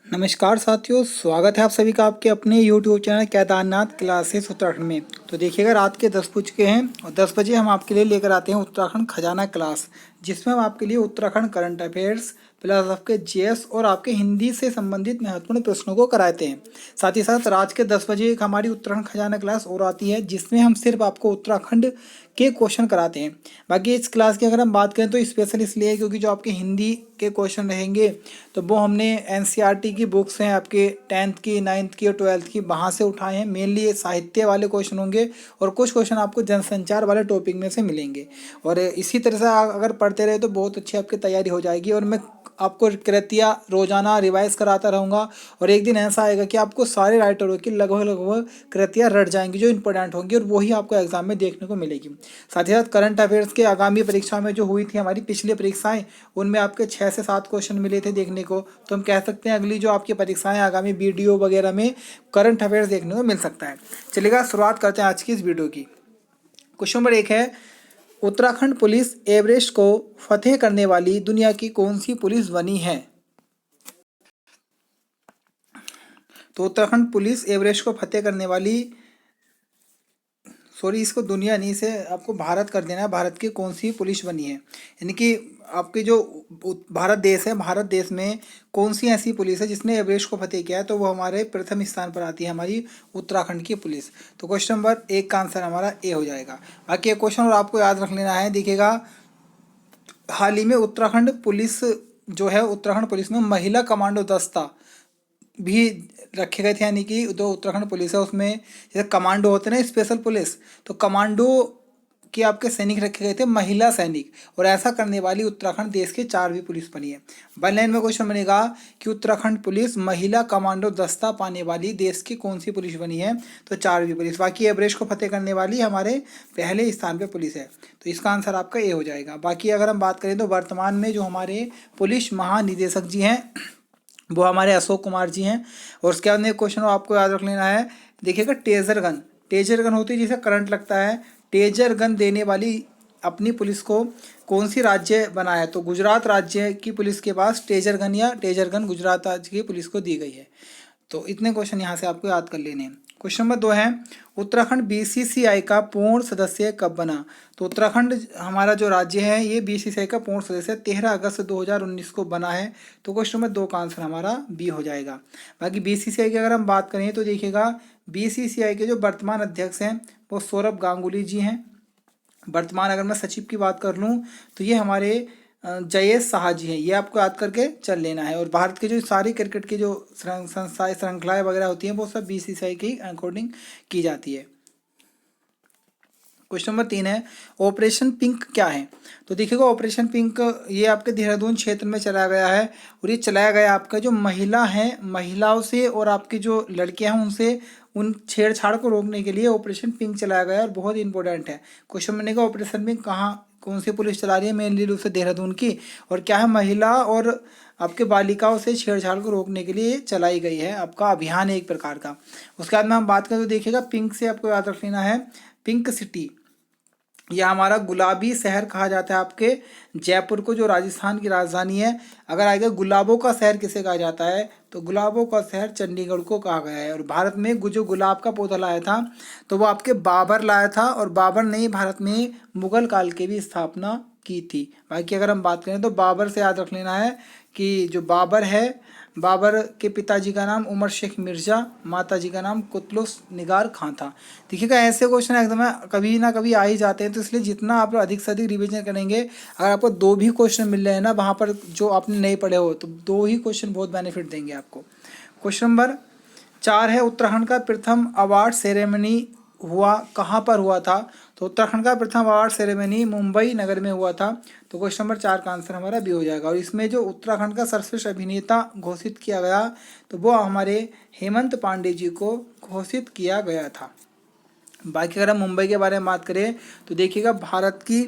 नमस्कार साथियों, स्वागत है आप सभी का आपके अपने YouTube channel Kedarnath classes Uttarakhand में। तो देखिएगा, रात के 10 बज चुके हैं और 10 बजे हम आपके लिए लेकर आते हैं उत्तराखंड खजाना क्लास, जिसमें हम आपके लिए उत्तराखंड करंट अफेयर्स प्लस आपके जीएस और आपके हिंदी से संबंधित महत्वपूर्ण प्रश्नों को कराते हैं। साथ ही साथ रात के 10 बजे एक हमारी उत्तराखंड खजाना क्लास और आती है, जिसमें हम सिर्फ आपको उत्तराखंड के क्वेश्चन कराते हैं। बाकी इस क्लास की अगर हम बात करें तो स्पेशल इसलिए है क्योंकि जो आपके हिंदी के क्वेश्चन रहेंगे तो वो हमने एनसीईआरटी की बुक्स हैं आपके 10th की, 9th की और 12th की, वहाँ से उठाए हैं। मेनली ये साहित्य वाले क्वेश्चन होंगे और कुछ क्वेश्चन आपको जनसंचार वाले टॉपिक में से मिलेंगे। और इसी तरह से अगर पढ़ते रहे तो बहुत अच्छी आपकी तैयारी हो जाएगी। और मैं आपको कृतियाँ रोजाना रिवाइज कराता रहूँगा और एक दिन ऐसा आएगा कि आपको सारे राइटरों की लगभग लगभग कृतियाँ रट जाएंगी जो इंपॉर्टेंट होंगी और वही आपको एग्जाम में देखने को मिलेगी। साथ ही साथ करंट अफेयर्स के आगामी परीक्षा में जो हुई थी हमारी पिछली परीक्षाएं, उनमें आपके 6 से 7 क्वेश्चन मिले थे देखने को। तो हम कह सकते हैं अगली जो आपकी परीक्षाएं आगामी वीडियो वगैरह में करंट अफेयर्स देखने को मिल सकता है। चलिएगा, शुरुआत करते हैं आज की इस वीडियो की। क्वेश्चन नंबर 1 है, उत्तराखंड पुलिस एवरेस्ट को फतेह करने वाली दुनिया की कौन सी पुलिस बनी है? तो उत्तराखंड पुलिस एवरेस्ट को फतेह करने वाली, सॉरी इसको दुनिया नहीं से आपको भारत कर देना है, भारत की कौन सी पुलिस बनी है। यानी कि आपकी जो भारत देश है, भारत देश में कौन सी ऐसी पुलिस है जिसने एवरेस्ट को फतेह किया है, तो वो हमारे प्रथम स्थान पर आती है हमारी उत्तराखंड की पुलिस। तो क्वेश्चन नंबर 1 का आंसर हमारा ए हो जाएगा। बाकी एक क्वेश्चन और आपको याद रख लेना है, देखिएगा हाल ही में उत्तराखंड पुलिस जो है, उत्तराखंड पुलिस में महिला कमांडो दस्ता भी रखे गए थे। यानी कि जो उत्तराखंड पुलिस है उसमें जैसे कमांडो होते हैं ना, स्पेशल पुलिस, तो कमांडो के आपके सैनिक रखे गए थे, महिला सैनिक। और ऐसा करने वाली उत्तराखंड देश की 4वीं पुलिस बनी है। वन लाइन में क्वेश्चन बनेगा कि उत्तराखंड पुलिस महिला कमांडो दस्ता पाने वाली देश की कौन सी पुलिस बनी है, तो 4वीं पुलिस। बाकी एवरेस्ट को फतेह करने वाली हमारे पहले स्थान पे पुलिस है, तो इसका आंसर आपका ए हो जाएगा। बाकी अगर हम बात करें तो वर्तमान में जो हमारे पुलिस महानिदेशक जी हैं वो हमारे अशोक कुमार जी हैं। और उसके बाद में क्वेश्चन आपको याद रख लेना है, देखिएगा टेजर गन, टेजर गन होती है जिसे करंट लगता है, टेजर गन देने वाली अपनी पुलिस को कौन सी राज्य बनाया है, तो गुजरात राज्य की पुलिस के पास टेजर गन या टेजर गन गुजरात राज्य की पुलिस को दी गई है। तो इतने क्वेश्चन यहाँ से आपको याद कर लेने हैं। क्वेश्चन नंबर 2 है, उत्तराखंड बीसीसीआई का पूर्ण सदस्य कब बना? तो उत्तराखंड हमारा जो राज्य है ये बीसीसीआई का पूर्ण सदस्य 13 अगस्त 2019 को बना है। तो क्वेश्चन नंबर 2 का आंसर हमारा बी हो जाएगा। बाकी बीसीसीआई की अगर हम बात करें तो देखिएगा बीसीसीआई के जो वर्तमान अध्यक्ष हैं वो सौरभ गांगुली जी हैं। वर्तमान अगर मैं सचिव की बात कर लूँ तो ये हमारे जयेश शाह जी हैं, ये आपको याद करके चल लेना है। और भारत के जो सारी क्रिकेट की जो संस्थाएं श्रृंखलाएं वगैरह होती हैं वो सब बीसीसीआई के अकॉर्डिंग की जाती है। क्वेश्चन नंबर 3 है, ऑपरेशन पिंक क्या है? तो देखिएगा ऑपरेशन पिंक ये आपके देहरादून क्षेत्र में चलाया गया है। और ये चलाया गया आपका जो महिला है, महिलाओं से और आपकी जो लड़कियां हैं उनसे उन छेड़छाड़ को रोकने के लिए ऑपरेशन पिंक चलाया गया है और बहुत इंपॉर्टेंट है। क्वेश्चन बनेगा ऑपरेशन पिंक कहाँ कौन सी पुलिस चला रही है, मेनली रूप से देहरादून की, और क्या है महिला और आपके बालिकाओं से छेड़छाड़ को रोकने के लिए चलाई गई है आपका अभियान है एक प्रकार का। उसके बाद में हम बात करें तो देखिएगा पिंक से आपको याद रख लेना है पिंक सिटी, यह हमारा गुलाबी शहर कहा जाता है आपके जयपुर को, जो राजस्थान की राजधानी है। अगर आएगा गुलाबों का शहर किसे कहा जाता है, तो गुलाबों का शहर चंडीगढ़ को कहा गया है। और भारत में जो गुलाब का पौधा लाया था तो वो आपके बाबर लाया था, और बाबर ने भारत में मुगल काल की भी स्थापना की थी। बाकी अगर हम बात करें तो बाबर से याद रख लेना है कि जो बाबर है, बाबर के पिताजी का नाम उमर शेख मिर्जा, माता जी का नाम कुतलुस निगार खां था। देखिएगा ऐसे क्वेश्चन एकदम कभी ना कभी आ ही जाते हैं, तो इसलिए जितना आप अधिक से अधिक रिवीजन करेंगे, अगर आपको 2 भी क्वेश्चन मिल रहे हैं ना वहाँ पर जो आपने नहीं पढ़े हो, तो 2 ही क्वेश्चन बहुत बेनिफिट देंगे आपको। क्वेश्चन नंबर 4 है, उत्तराखंड का प्रथम अवार्ड सेरेमनी हुआ कहाँ पर हुआ था? तो उत्तराखंड का प्रथम अवार्ड सेरेमनी मुंबई नगर में हुआ था। तो क्वेश्चन नंबर 4 का आंसर हमारा बी हो जाएगा। और इसमें जो उत्तराखंड का सर्वश्रेष्ठ अभिनेता घोषित किया गया तो वो हमारे हेमंत पांडे जी को घोषित किया गया था। बाकी अगर हम मुंबई के बारे में बात करें तो देखिएगा भारत की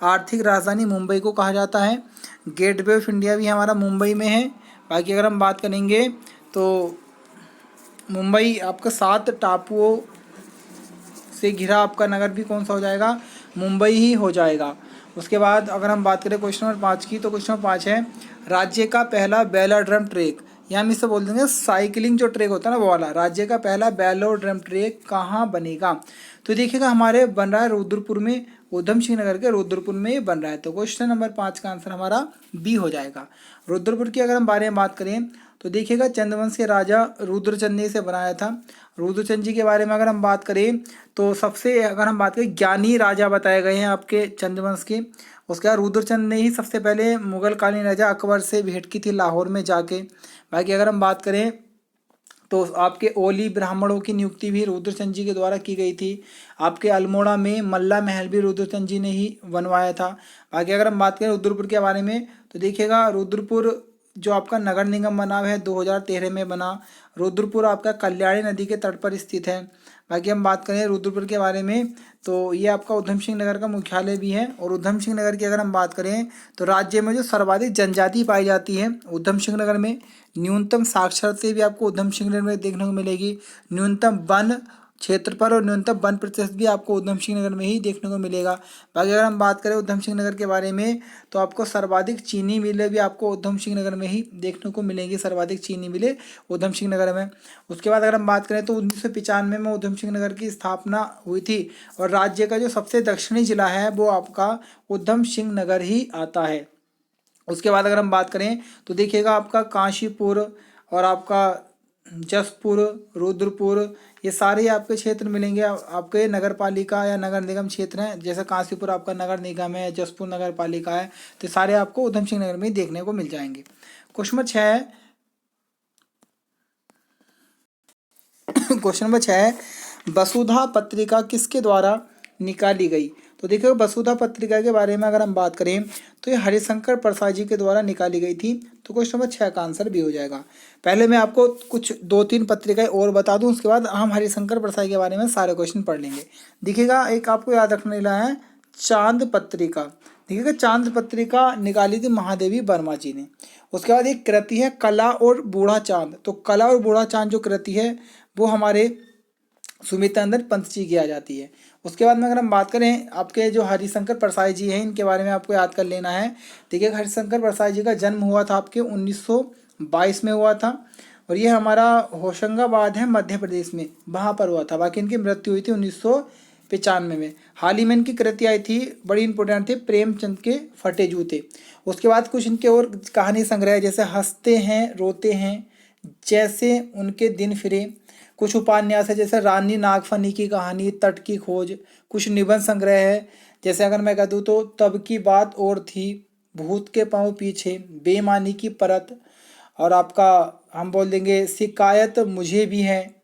आर्थिक राजधानी मुंबई को कहा जाता है। गेटवे ऑफ इंडिया भी हमारा मुंबई में है। बाकी अगर हम बात करेंगे तो मुंबई आपका 7 टापुओं से घिरा आपका नगर भी कौन सा हो जाएगा, मुंबई ही हो जाएगा। उसके बाद अगर हम बात करें क्वेश्चन नंबर 5 की, तो क्वेश्चन नंबर 5 है, राज्य का पहला वेलोड्रम ट्रैक या हम इसे बोल देंगे साइकिलिंग जो ट्रैक होता है ना वो वाला। राज्य का पहला वेलोड्रम ट्रैक कहाँ बनेगा? तो देखिएगा हमारे बन रहा है रुद्रपुर में, ऊधम सिंह नगर के रुद्रपुर में ये बन रहा है। तो क्वेश्चन नंबर 5 का आंसर हमारा बी हो जाएगा। रुद्रपुर की अगर हम बारे में बात करें तो देखिएगा चंद्रवंश के राजा रुद्रचंद ने इसे बनाया था। रुद्रचंद जी के बारे में अगर हम बात करें तो सबसे अगर हम बात करें ज्ञानी राजा बताए गए हैं आपके चंद्रवंश के। उसके बाद रुद्रचंद ने ही सबसे पहले मुगल कालीन राजा अकबर से भेंट की थी लाहौर में जाके। बाकी अगर हम बात करें तो आपके ओली ब्राह्मणों की नियुक्ति भी रुद्रचंद जी के द्वारा की गई थी। आपके अल्मोड़ा में मल्ला महल भी रुद्रचंद जी ने ही बनवाया था। बाकी अगर हम बात करें रुद्रपुर के बारे में तो देखिएगा रुद्रपुर जो आपका नगर निगम बना है 2013 में बना। रुद्रपुर आपका कल्याणी नदी के तट पर स्थित है। बाकी हम बात करें रुद्रपुर के बारे में तो ये आपका ऊधम सिंह नगर का मुख्यालय भी है। और ऊधम सिंह नगर की अगर हम बात करें तो राज्य में जो सर्वाधिक जनजाति पाई जाती है ऊधम सिंह नगर में। न्यूनतम साक्षरता भी आपको ऊधम सिंह नगर में देखने को मिलेगी। न्यूनतम वन क्षेत्र पर और न्यूनतम वन प्रतिशत भी आपको ऊधम सिंह नगर में ही देखने को मिलेगा। बाकी अगर हम बात करें ऊधम सिंह नगर के बारे में तो आपको सर्वाधिक चीनी मिलें भी आपको ऊधम सिंह नगर में ही देखने को मिलेंगी। सर्वाधिक चीनी मिलें ऊधम सिंह नगर में। उसके बाद अगर हम बात करें तो 1995 में ऊधम सिंह नगर की स्थापना हुई थी। और राज्य का जो सबसे दक्षिणी जिला है वो आपका ऊधम सिंह नगर ही आता है। उसके बाद अगर हम बात करें तो देखिएगा आपका काशीपुर और आपका जसपुर, रुद्रपुर, ये सारे आपके क्षेत्र मिलेंगे। आपके नगर पालिका या नगर निगम क्षेत्र हैं। जैसे काशीपुर आपका नगर निगम है, जसपुर नगर पालिका है। तो सारे आपको ऊधम सिंह नगर में ही देखने को मिल जाएंगे। क्वेश्चन नंबर 6 है क्वेश्चन नंबर 6 है वसुधा पत्रिका किसके द्वारा निकाली गई? तो देखिए वसुधा पत्रिका के बारे में अगर हम बात करें तो ये हरिशंकर प्रसाद जी के द्वारा निकाली गई थी। तो क्वेश्चन नंबर 6 का आंसर भी हो जाएगा। पहले मैं आपको कुछ 2-3 पत्रिकाएं और बता दूं, उसके बाद हम हरिशंकर प्रसाद के बारे में सारे क्वेश्चन पढ़ लेंगे। देखिएगा एक आपको याद रखने वाला है चांद पत्रिका। देखिएगा चांद पत्रिका निकाली थी महादेवी वर्मा जी ने। उसके बाद एक कृति है कला और बूढ़ा चांद। तो कला और बूढ़ा चांद जो कृति है वो हमारे सुमित्रानंद पंत जी की आ जाती है। उसके बाद में अगर हम बात करें आपके जो हरिशंकर प्रसाद जी हैं इनके बारे में आपको याद कर लेना है। देखिए हरिशंकर प्रसाद जी का जन्म हुआ था आपके 1922 में हुआ था। और ये हमारा होशंगाबाद है मध्य प्रदेश में, वहाँ पर हुआ था। बाकी इनकी मृत्यु हुई थी 1995 में। हाल ही में इनकी कृति आई थी, बड़ी इंपॉर्टेंट थी, प्रेमचंद के फटे जूते। उसके बाद कुछ इनके और कहानी संग्रह जैसे हंसते हैं रोते हैं, जैसे उनके दिन फिरे। कुछ उपन्यास है जैसे रानी नागफनी की कहानी, तट की खोज। कुछ निबंध संग्रह है जैसे अगर मैं कह दूँ तो तब की बात और थी, भूत के पाँव पीछे, बेईमानी की परत, और आपका हम बोल देंगे शिकायत मुझे भी है।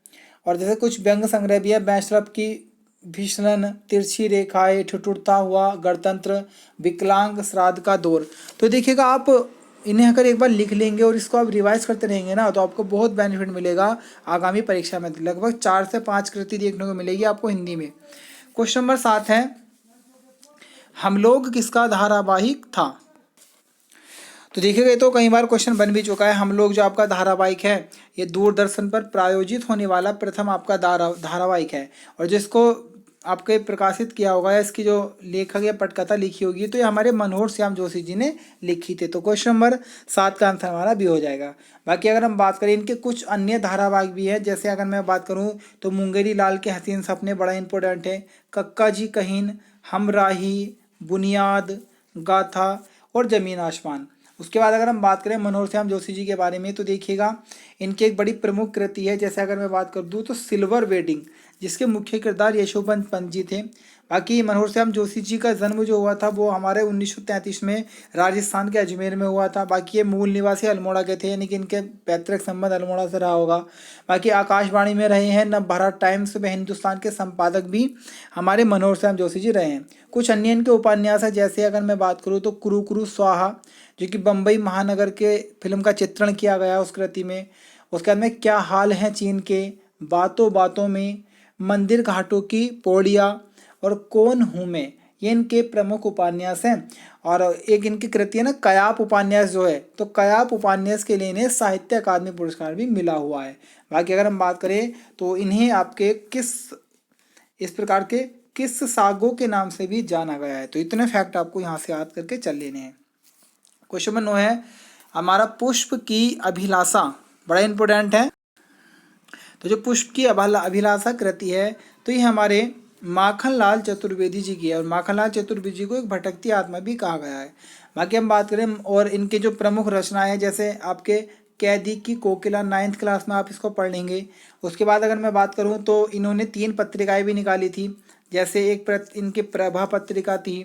और जैसे कुछ व्यंग संग्रह भी है, बैशरफ की भीषण, तिरछी रेखाएं, ठिठुरता हुआ गणतंत्र, विकलांग, श्राद्ध का दौर। तो देखिएगा आप इन्हें अगर एक बार लिख लेंगे और इसको आप रिवाइज करते रहेंगे ना तो आपको बहुत बेनिफिट मिलेगा आगामी परीक्षा में। लगभग 4 से 5 कृति देखने को मिलेगी आपको हिंदी में। क्वेश्चन नंबर 7 है हम लोग किसका धारावाहिक था? तो देखिएगा ये तो कई बार क्वेश्चन बन भी चुका है। हम लोग जो आपका धारावाहिक है ये दूरदर्शन पर प्रायोजित होने वाला प्रथम आपका धारावाहिक है। और जिसको आपके प्रकाशित किया होगा या इसकी जो लेखक या पटकथा लिखी होगी तो ये हमारे मनोहर श्याम जोशी जी ने लिखी थी। तो क्वेश्चन नंबर 7 का आंसर हमारा भी हो जाएगा। बाकी अगर हम बात करें इनके कुछ अन्य धारावाहिक भी है, जैसे अगर मैं बात करूं तो मुंगेरी लाल के हसीन सपने बड़ा इंपॉर्टेंट है, कक्का जी कहीन, हमराही, बुनियाद, गाथा और जमीन आसमान। उसके बाद अगर हम बात करें मनोहर श्याम जोशी जी के बारे में तो देखिएगा इनकी एक बड़ी प्रमुख कृति है, जैसे अगर मैं बात कर दूँ तो सिल्वर वेडिंग, जिसके मुख्य किरदार यशोवंत पंत जी थे। बाकी मनोहर श्याम जोशी जी का जन्म जो हुआ था वो हमारे 1933 में राजस्थान के अजमेर में हुआ था। बाकी ये मूल निवासी अल्मोड़ा के थे, यानी कि इनके पैतृक संबंध अल्मोड़ा से रहा होगा। बाकी आकाशवाणी में रहे हैं, नवभारत टाइम्स में हिंदुस्तान के संपादक भी हमारे मनोहर श्याम जोशी जी रहे हैं। कुछ अन्य इनके उपन्यास है, जैसे अगर मैं बात करूँ तो कुरु कुरु स्वाहा, जो कि बम्बई महानगर के फिल्म का चित्रण किया गया उस कृति में। उसके बाद में क्या हाल है चीन के, बातों बातों में, मंदिर घाटों की पौड़ियाँ और कौन हूँ मैं, ये इनके प्रमुख उपन्यास हैं। और एक इनकी कृति है ना कयाप उपन्यास जो है, तो कयाप उपन्यास के लिए इन्हें साहित्य अकादमी पुरस्कार भी मिला हुआ है। बाकी अगर हम बात करें तो इन्हें आपके इस प्रकार के किस सागों के नाम से भी जाना गया है। तो इतने फैक्ट आपको यहाँ से याद करके चल लेने हैं। क्वेश्चन नंबर 9 है हमारा पुष्प की अभिलाषा बड़ा इंपॉर्टेंट है। तो जो पुष्प की अभिलाषा कृति है तो ये हमारे माखनलाल चतुर्वेदी जी की है, और माखनलाल चतुर्वेदी जी को एक भटकती आत्मा भी कहा गया है। बाकी हम बात करें और इनके जो प्रमुख रचनाएं हैं, जैसे आपके कैदी की कोकिला 9th क्लास में आप इसको पढ़ लेंगे। उसके बाद अगर मैं बात करूं तो इन्होंने 3 पत्रिकाएं भी निकाली थी, जैसे इनकी प्रभा पत्रिका थी।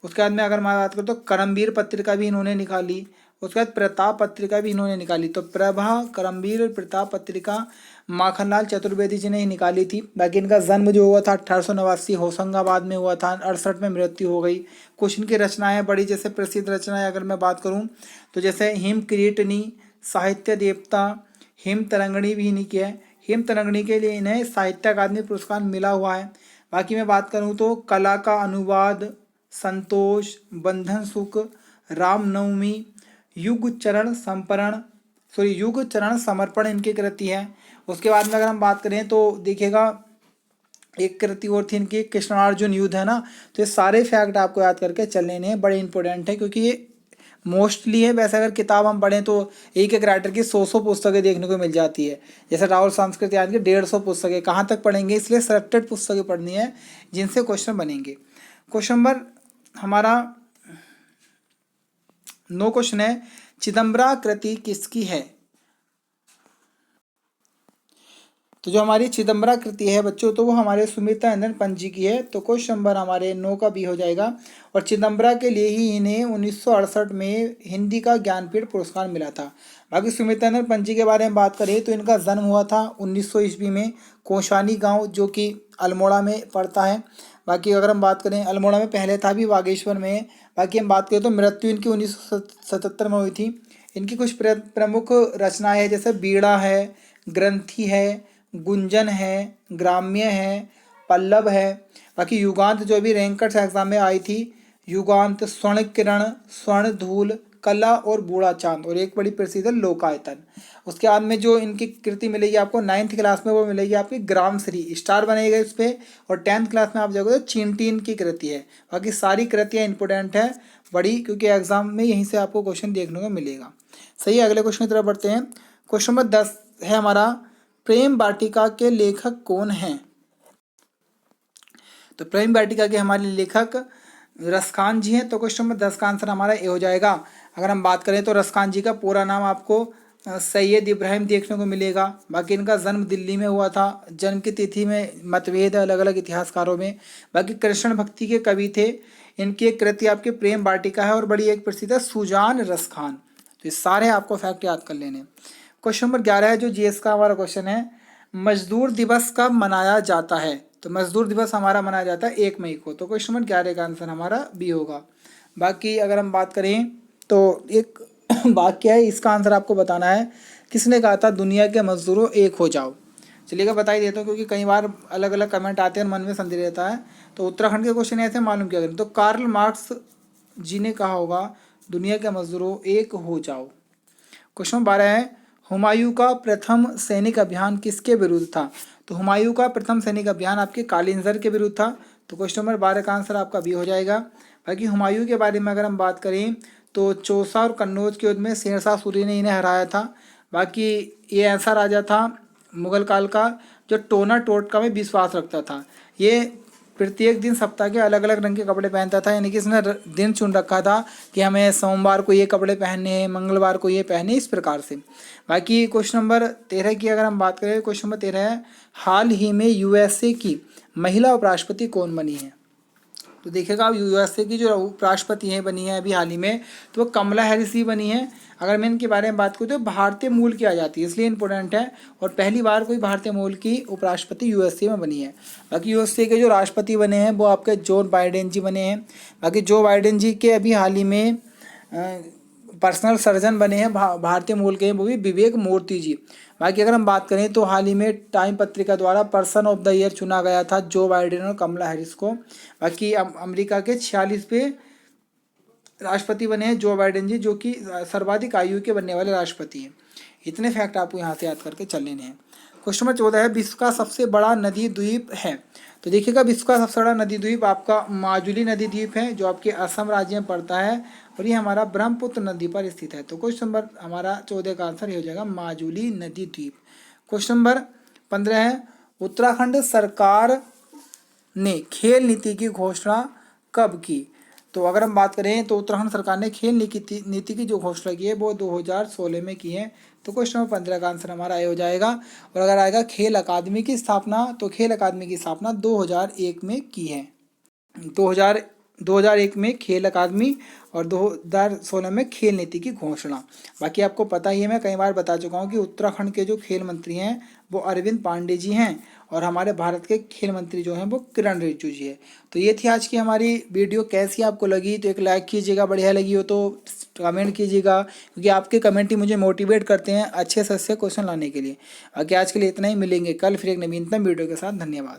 उसके बाद में अगर मैं बात करूँ तो करमवीर पत्रिका भी इन्होंने निकाली। उसके बाद प्रताप पत्रिका भी इन्होंने निकाली। तो प्रभा, करमवीर और प्रताप पत्रिका माखनलाल चतुर्वेदी जी ने ही निकाली थी। बाकी इनका जन्म जो हुआ था 1889 होशंगाबाद में हुआ था, 68 में मृत्यु हो गई। कुछ इनकी रचनाएं बड़ी, जैसे प्रसिद्ध रचनाएं अगर मैं बात करूं तो जैसे हिम किरीटनी, साहित्य देवता, हिम तरंगणी भी इन्हीं की है। हिम तरंगणी के लिए इन्हें साहित्य अकादमी पुरस्कार मिला हुआ है। बाकी मैं बात करूं तो कला का अनुवाद, संतोष, बंधन सुख, रामनवमी, युग चरण संपरण युग चरण समर्पण इनकी कृति है। उसके बाद में अगर हम बात करें तो देखिएगा एक कृति और थी इनकी, कृष्णार्जुन युद्ध है ना। तो ये सारे फैक्ट आपको याद करके चलने हैं, बड़े इंपॉर्टेंट है, क्योंकि ये मोस्टली है। वैसे अगर किताब हम पढ़ें तो एक एक राइटर की 100 पुस्तकें देखने को मिल जाती है। जैसे राहुल संस्कृत याद की 150 पुस्तकें, कहाँ तक पढ़ेंगे, इसलिए सिलेक्टेड पुस्तकें पढ़नी है जिनसे क्वेश्चन बनेंगे। क्वेश्चन नंबर हमारा 9 क्वेश्चन है, चिदम्बरा कृति किसकी है? तो जो हमारी चिदम्बरा कृति है बच्चों, तो वो हमारे सुमित्रानंदन पंत जी की है। तो क्वेश्चन नंबर हमारे 9 का बी हो जाएगा। और चिदम्बरा के लिए ही इन्हें 1968 में हिंदी का ज्ञानपीठ पुरस्कार मिला था। बाकी सुमित्रानंदन पंत जी के बारे में बात करें तो इनका जन्म हुआ था 1900 ईस्वी में, कोशानी गांव जो कि अल्मोड़ा में पड़ता है। बाकी अगर हम बात करें, अल्मोड़ा में पहले था, भी बागेश्वर में है। बाकी हम बात करें तो मृत्यु इनकी 1977 में हुई थी। इनकी कुछ प्रमुख रचनाएं है, जैसे बीड़ा है, ग्रंथि है, गुंजन है, ग्राम्य है, पल्लव है। बाकी युगांत जो भी रैंकर्स एग्जाम में आई थी, युगांत, स्वर्ण किरण, स्वर्ण धूल, कला और बूढ़ा चांद, और एक बड़ी प्रसिद्ध है लोकायतन। उसके बाद में जो इनकी कृति मिलेगी आपको 9th क्लास में, वो मिलेगी आपकी ग्राम श्री, स्टार बनेगा इस पर। और 10th क्लास में आप जाओगे तो चींटी की कृति है। बाकी सारी कृतियाँ इंपॉर्टेंट है बड़ी, क्योंकि एग्जाम में यहीं से आपको क्वेश्चन देखने को मिलेगा। सही है, अगले क्वेश्चन की तरफ बढ़ते हैं। क्वेश्चन नंबर 10 है हमारा, प्रेम वाटिका के लेखक कौन हैं? तो प्रेम वाटिका के हमारे लेखक रसखान जी हैं। तो क्वेश्चन नंबर 10 का आंसर हमारा ए हो जाएगा। अगर हम बात करें तो रसखान जी का पूरा नाम आपको सैयद इब्राहिम देखने को मिलेगा। बाकी इनका जन्म दिल्ली में हुआ था। जन्म की तिथि में मतभेद है अलग अलग इतिहासकारों में। बाकी कृष्ण भक्ति के कवि थे। इनकी एक कृति आपके प्रेम वाटिका है, और बड़ी एक प्रसिद्ध है सुजान रसखान। तो ये सारे आपको फैक्ट याद कर लेने। क्वेश्चन नंबर 11 है जो जीएस का हमारा क्वेश्चन है, मजदूर दिवस कब मनाया जाता है? तो मजदूर दिवस हमारा मनाया जाता है 1 मई को। तो क्वेश्चन नंबर 11 का आंसर हमारा बी होगा। बाकी अगर हम बात करें तो एक वाक्य है, इसका आंसर आपको बताना है, किसने कहा था दुनिया के मजदूरों एक हो जाओ? चलिएगा बता ही देता हूँ, क्योंकि कई बार अलग अलग कमेंट आते हैं और मन में संदेह रहता है। तो उत्तराखंड के क्वेश्चन ऐसे मालूम किया करें। तो कार्ल मार्क्स जी ने कहा होगा दुनिया के मजदूरों एक हो जाओ। क्वेश्चन नंबर 12 है, हुमायूं का प्रथम सैनिक अभियान किसके विरुद्ध था? तो हुमायूं का प्रथम सैनिक अभियान आपके कालिंजर के विरुद्ध था। तो क्वेश्चन नंबर 12 का आंसर आपका बी हो जाएगा। बाकी हुमायूं के बारे में अगर हम बात करें तो चौसा और कन्नौज के युद्ध में शेरशाह सूरी ने इन्हें हराया था। बाकी ये ऐसा राजा था मुगल काल का जो टोना टोटका में विश्वास रखता था। ये प्रत्येक दिन सप्ताह के अलग अलग रंग के कपड़े पहनता था, यानी कि इसने दिन चुन रखा था कि हमें सोमवार को ये कपड़े पहनने हैं, मंगलवार को ये पहने, इस प्रकार से। बाकी क्वेश्चन नंबर 13 की अगर हम बात करें, क्वेश्चन नंबर 13 है, हाल ही में यूएसए की महिला उपराष्ट्रपति कौन बनी है? तो देखिएगा आप यूएसए की जो उपराष्ट्रपति हैं बनी है अभी हाल ही में, तो वो कमला हैरिस ही बनी है। अगर मैं इनके बारे में बात करूँ तो भारतीय मूल की आ जाती है, इसलिए इंपॉर्टेंट है। और पहली बार कोई भारतीय मूल की उपराष्ट्रपति यूएसए में बनी है। बाकी यूएसए के जो राष्ट्रपति बने हैं वो आपके जो बाइडेन जी बने हैं। बाकी जो बाइडेन जी के अभी हाल ही में पर्सनल सर्जन बने हैं भारतीय मूल के हैं, वो भी विवेक मूर्ति जी। बाकी अगर हम बात करें तो हाल ही में टाइम पत्रिका द्वारा पर्सन ऑफ द ईयर चुना गया था जो बाइडेन और कमला हैरिस को। बाकी अमेरिका के 46वें राष्ट्रपति बने हैं जो बाइडेन जी, जो कि सर्वाधिक आयु के बनने वाले राष्ट्रपति हैं। इतने फैक्ट आपको यहाँ से याद करके चल लेने हैं। क्वेश्चन नंबर 14 है, विश्व का सबसे बड़ा नदी द्वीप है। तो देखिएगा, विश्व का सबसे बड़ा नदी द्वीप आपका माजुली नदी द्वीप है, जो आपके असम राज्य में पड़ता है, और ये हमारा ब्रह्मपुत्र नदी पर स्थित है। तो क्वेश्चन नंबर हमारा 14 का आंसर हो जाएगा माजुली नदी द्वीप। क्वेश्चन नंबर 15 है, उत्तराखंड सरकार ने खेल नीति की घोषणा कब की। तो अगर हम बात करें तो उत्तराखंड सरकार ने खेल नीति की जो घोषणा की है वो 2016 में की है। तो क्वेश्चन नंबर 15 का आंसर हमारा ये हो जाएगा। और अगर आएगा खेल अकादमी की स्थापना, तो खेल अकादमी की स्थापना 2001 में की है। 2001 में खेल अकादमी और 2016 में खेल नीति की घोषणा। बाकी आपको पता ही है, मैं कई बार बता चुका हूँ कि उत्तराखंड के जो खेल मंत्री हैं वो अरविंद पांडे जी हैं, और हमारे भारत के खेल मंत्री जो हैं वो किरण रिजिजू जी है। तो ये थी आज की हमारी वीडियो। कैसी आपको लगी तो एक लाइक कीजिएगा, बढ़िया लगी हो तो कमेंट कीजिएगा, क्योंकि आपके कमेंट ही मुझे मोटिवेट करते हैं अच्छे से अच्छे क्वेश्चन लाने के लिए। बाकी आज के लिए इतना ही, मिलेंगे कल फिर एक नवीनतम वीडियो के साथ। धन्यवाद।